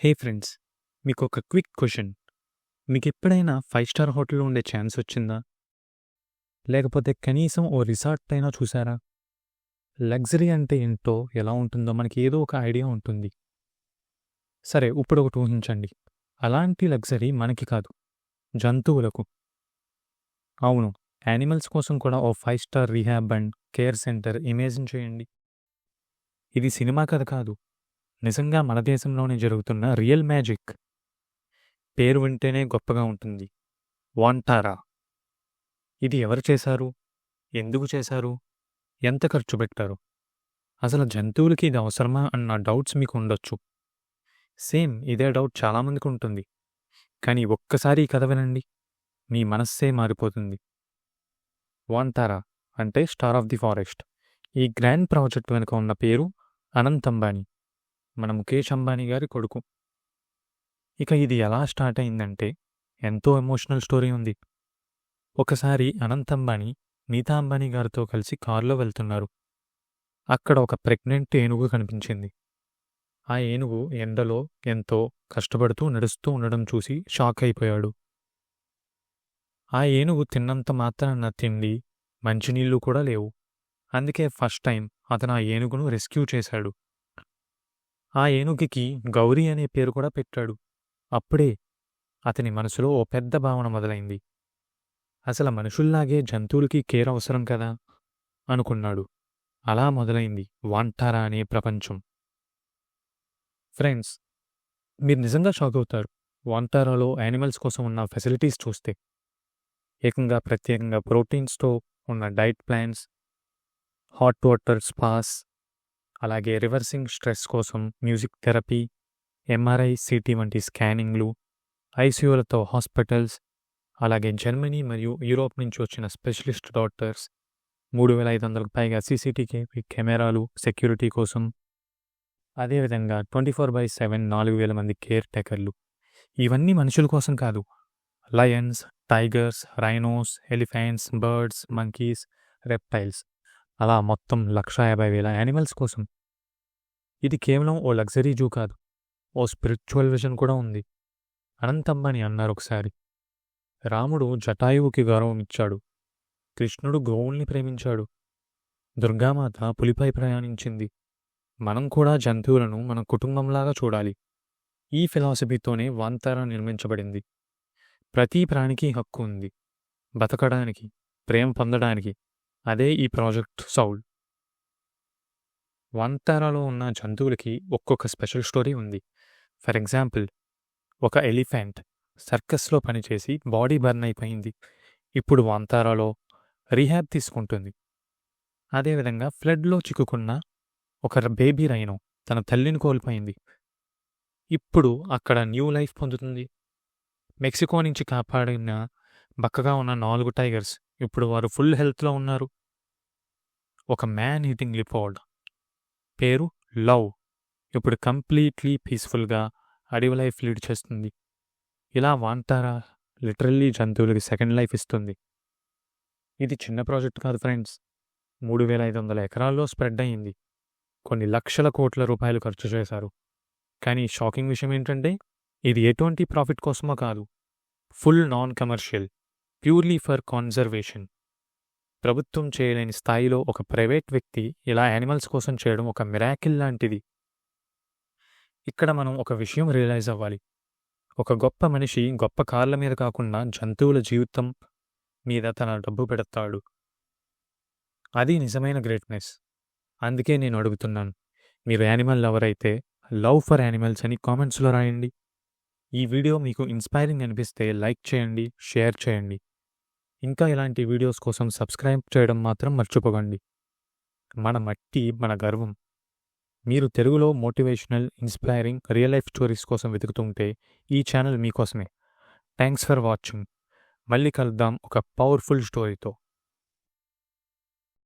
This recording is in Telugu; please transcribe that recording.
హే ఫ్రెండ్స్, మీకొక క్విక్ క్వెషన్. మీకెప్పుడైనా 5 స్టార్ హోటల్‌లో ఉండే ఛాన్స్ వచ్చిందా? లేకపోతే కనీసం ఓ రిసార్ట్ అయినా చూసారా? లగ్జరీ అంటే ఏంటో, ఎలా ఉంటుందో మనకి ఏదో ఒక ఐడియా ఉంటుంది. సరే, ఇప్పుడొకటి ఊహించండి. అలాంటి లగ్జరీ మనకి కాదు, జంతువులకు. అవును, యానిమల్స్ కోసం కూడా ఓ 5 star rehab and care centre imagine చేయండి. ఇది సినిమా కథ కాదు, నిజంగా మన దేశంలోనే జరుగుతున్న రియల్ మ్యాజిక్. పేరు వింటేనే గొప్పగా ఉంటుంది. వాంటారా. ఇది ఎవరు చేశారు? ఎందుకు చేశారు? ఎంత ఖర్చు పెట్టారు? అసలు జంతువులకి ఇది అవసరమా అన్న డౌట్స్ మీకు ఉండొచ్చు. సేమ్ ఇదే డౌట్ చాలామందికి ఉంటుంది. కానీ ఒక్కసారి ఈ కథ వినండి, మీ మనస్సే మారిపోతుంది. వాంటారా అంటే స్టార్ ఆఫ్ ది ఫారెస్ట్. ఈ గ్రాండ్ ప్రాజెక్ట్ వెనుక ఉన్న పేరు అనంత్ అంబానీ, మన ముఖేష్ అంబానీ గారి కొడుకు. ఇక ఇది ఎలా స్టార్ట్ అయిందంటే, ఎంతో ఎమోషనల్ స్టోరీ ఉంది. ఒకసారి అనంత్ అంబానీ నీతా అంబానీ గారితో కలిసి కారులో వెళ్తున్నారు. అక్కడ ఒక ప్రెగ్నెంట్ ఏనుగు కనిపించింది. ఆ ఏనుగు ఎండలో ఎంతో కష్టపడుతూ నడుస్తూ ఉండడం చూసి షాక్ అయిపోయాడు. ఆ ఏనుగు తిన్నంత మాత్రాన తిండి, మంచినీళ్లు కూడా లేవు. అందుకే ఫస్ట్ టైం అతను ఆ ఏనుగును రెస్క్యూ చేశాడు. ఆ ఏనుగుకి గౌరీ అనే పేరు కూడా పెట్టాడు. అప్పుడే అతని మనసులో ఓ పెద్ద భావన మొదలైంది. అసలు మనుషుల్లాగే జంతువులకి కేర్ అవసరం కదా అనుకున్నాడు. అలా మొదలైంది వాంటారా అనే ప్రపంచం. ఫ్రెండ్స్, మీరు నిజంగా షాక్ అవుతారు వాంటారాలో యానిమల్స్ కోసం ఉన్న ఫెసిలిటీస్ చూస్తే. ఏకంగా ప్రత్యేకంగా ప్రోటీన్స్తో ఉన్న డైట్ ప్లాన్స్, హాట్ వాటర్ స్పాస్, అలాగే రివర్సింగ్ స్ట్రెస్ కోసం మ్యూజిక్ థెరపీ, ఎంఆర్ఐ, సిటీ వంటి స్కానింగ్లు, ఐసీయూలతో హాస్పిటల్స్, అలాగే జర్మనీ మరియు యూరోప్ నుంచి వచ్చిన స్పెషలిస్ట్ డాక్టర్స్, 3,500కు పైగా సీసీటీవీ కెమెరాలు సెక్యూరిటీ కోసం, అదేవిధంగా 24/7 4,000 మంది కేర్ టేకర్లు. ఇవన్నీ మనుషుల కోసం కాదు, Lions, tigers, rhinos, elephants, birds, monkeys, reptiles, అలా మొత్తం 150,000 యానిమల్స్ కోసం. ఇది కేవలం ఓ లగ్జరీ జూ కాదు, ఓ స్పిరిచువల్ విజన్ కూడా ఉంది. అనంత్ అంబానీ అన్నారు ఒకసారి, రాముడు జటాయువుకి గౌరవం ఇచ్చాడు, కృష్ణుడు గోవుల్ని ప్రేమించాడు, దుర్గామాత పులిపై ప్రయాణించింది. మనం కూడా జంతువులను మన కుటుంబంలాగా చూడాలి. ఈ ఫిలాసఫీతోనే వాంతారా నిర్మించబడింది. ప్రతి ప్రాణికి హక్కు ఉంది, బతకడానికి, ప్రేమ పొందడానికి. అదే ఈ ప్రాజెక్ట్ సౌల్. వాంతారాలో ఉన్న జంతువులకి ఒక్కొక్క స్పెషల్ స్టోరీ ఉంది. ఫర్ ఎగ్జాంపుల్, ఒక ఎలిఫెంట్ సర్కస్లో పనిచేసి బాడీ బర్న్ అయిపోయింది. ఇప్పుడు వాంతారాలో రీహాబ్ తీసుకుంటుంది. అదేవిధంగా ఫ్లడ్లో చిక్కుకున్న ఒక బేబీ రైనో తన తల్లిని కోల్పోయింది. ఇప్పుడు అక్కడ న్యూ లైఫ్ పొందుతుంది. మెక్సికో నుంచి కాపాడిన బక్కగా ఉన్న 4 టైగర్స్ ఇప్పుడు వారు ఫుల్ హెల్త్లో ఉన్నారు. ఒక మ్యాన్ ఈటింగ్ లిపోర్డ్ పేరు లవ్ ఇప్పుడు కంప్లీట్లీ పీస్ఫుల్గా అడవి లైఫ్ లీడ్ చేస్తుంది. ఇలా వాంటారా లిటరల్లీ జంతువులకి సెకండ్ లైఫ్ ఇస్తుంది. ఇది చిన్న ప్రాజెక్ట్ కాదు ఫ్రెండ్స్, 3,500 ఎకరాల్లో స్ప్రెడ్ అయ్యింది. కొన్ని లక్షల కోట్ల రూపాయలు ఖర్చు చేశారు. కానీ షాకింగ్ విషయం ఏంటంటే, ఇది ఎటువంటి ప్రాఫిట్ కోసమో కాదు, full non commercial, purely for conservation. ప్రభుత్వం చేయలేని స్థాయిలో ఒక ప్రైవేట్ వ్యక్తి ఇలా యానిమల్స్ కోసం చేయడం ఒక మిరాకిల్ లాంటిది. ఇక్కడ మనం ఒక విషయం రియలైజ్ అవ్వాలి. ఒక గొప్ప మనిషి గొప్ప కార్ల మీద కాకుండా జంతువుల జీవితం మీద తన డబ్బు పెడతాడు. అది నిజమైన గ్రేట్నెస్. అందుకే నేను అడుగుతున్నాను, మీరు యానిమల్ లవర్ అయితే లవ్ ఫర్ యానిమల్స్ అని కామెంట్స్లో రాయండి. ఈ వీడియో మీకు ఇన్స్పైరింగ్ అనిపిస్తే లైక్ చేయండి, షేర్ చేయండి. ఇంకా ఇలాంటి వీడియోస్ కోసం సబ్స్క్రైబ్ చేయడం మాత్రం మర్చిపోకండి. మన మట్టి మన గర్వం. మీరు తెలుగులో motivational, inspiring, real life stories కోసం వెతుకుతుంటే ఈ ఛానల్ మీకోసమే. Thanks for watching. మళ్ళీ కలుద్దాం ఒక పవర్ఫుల్ స్టోరీతో.